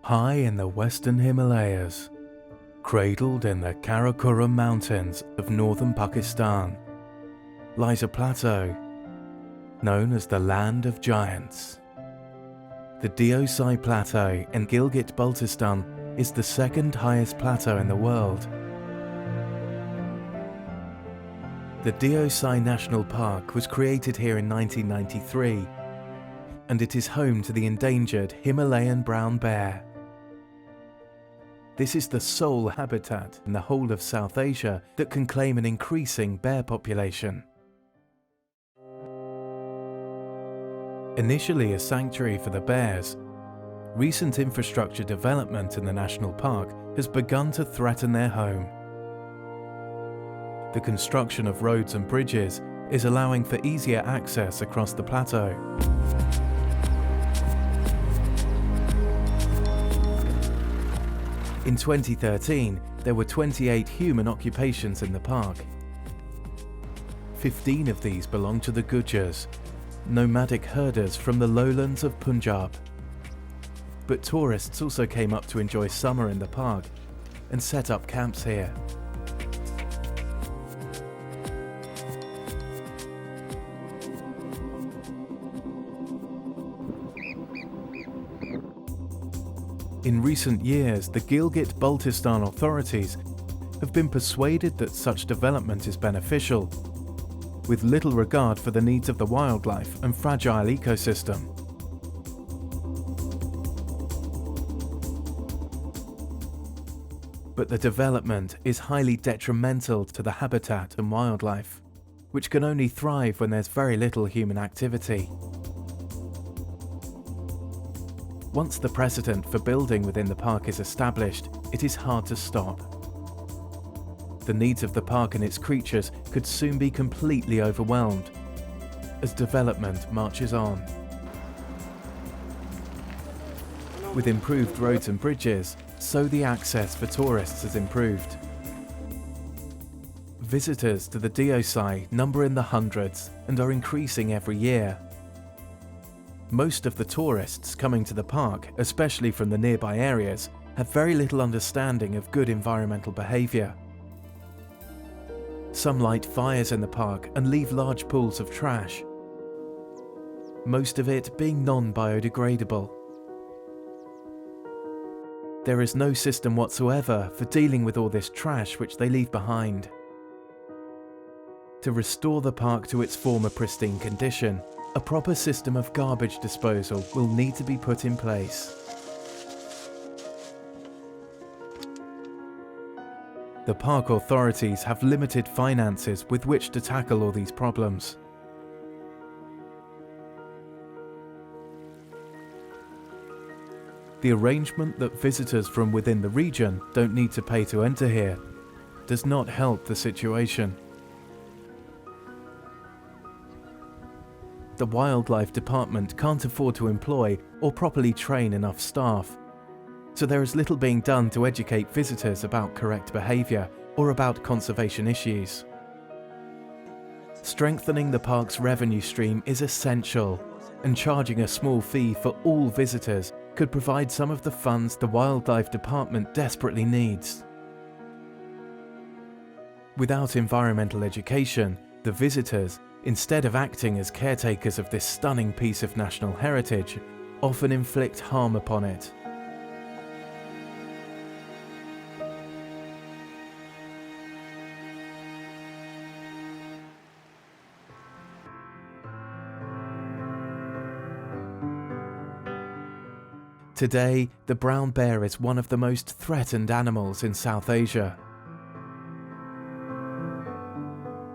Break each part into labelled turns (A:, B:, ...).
A: High in the western Himalayas, cradled in the Karakorum mountains of northern Pakistan, lies a plateau known as the Land of Giants. The Deosai Plateau in Gilgit-Baltistan is the second highest plateau in the world. The Deosai National Park was created here in 1993, and it is home to the endangered Himalayan brown bear. This is the sole habitat in the whole of South Asia that can claim an increasing bear population. Initially a sanctuary for the bears, recent infrastructure development in the national park has begun to threaten their home. The construction of roads and bridges is allowing for easier access across the plateau. In 2013, there were 28 human occupations in the park. 15 of these belong to the Gujars, nomadic herders from the lowlands of Punjab. But tourists also came up to enjoy summer in the park and set up camps here. In recent years, the Gilgit-Baltistan authorities have been persuaded that such development is beneficial, with little regard for the needs of the wildlife and fragile ecosystem. But the development is highly detrimental to the habitat and wildlife, which can only thrive when there's very little human activity. Once the precedent for building within the park is established, it is hard to stop. The needs of the park and its creatures could soon be completely overwhelmed as development marches on. With improved roads and bridges, so the access for tourists has improved. Visitors to the Deosai number in the hundreds and are increasing every year. Most of the tourists coming to the park, especially from the nearby areas, have very little understanding of good environmental behaviour. Some light fires in the park and leave large pools of trash, most of it being non-biodegradable. There is no system whatsoever for dealing with all this trash which they leave behind. To restore the park to its former pristine condition, a proper system of garbage disposal will need to be put in place. The park authorities have limited finances with which to tackle all these problems. The arrangement that visitors from within the region don't need to pay to enter here does not help the situation. The Wildlife Department can't afford to employ or properly train enough staff, so there is little being done to educate visitors about correct behaviour or about conservation issues. Strengthening the park's revenue stream is essential, and charging a small fee for all visitors could provide some of the funds the Wildlife Department desperately needs. Without environmental education, the visitors, instead of acting as caretakers of this stunning piece of national heritage, often inflict harm upon it. Today, the brown bear is one of the most threatened animals in South Asia.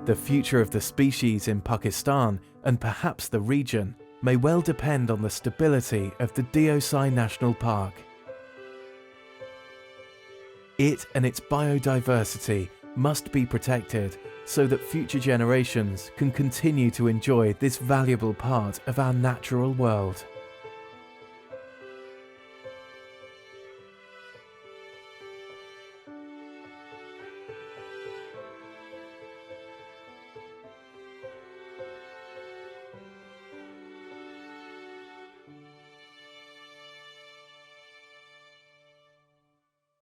A: The future of the species in Pakistan, and perhaps the region, may well depend on the stability of the Deosai National Park. It and its biodiversity must be protected so that future generations can continue to enjoy this valuable part of our natural world.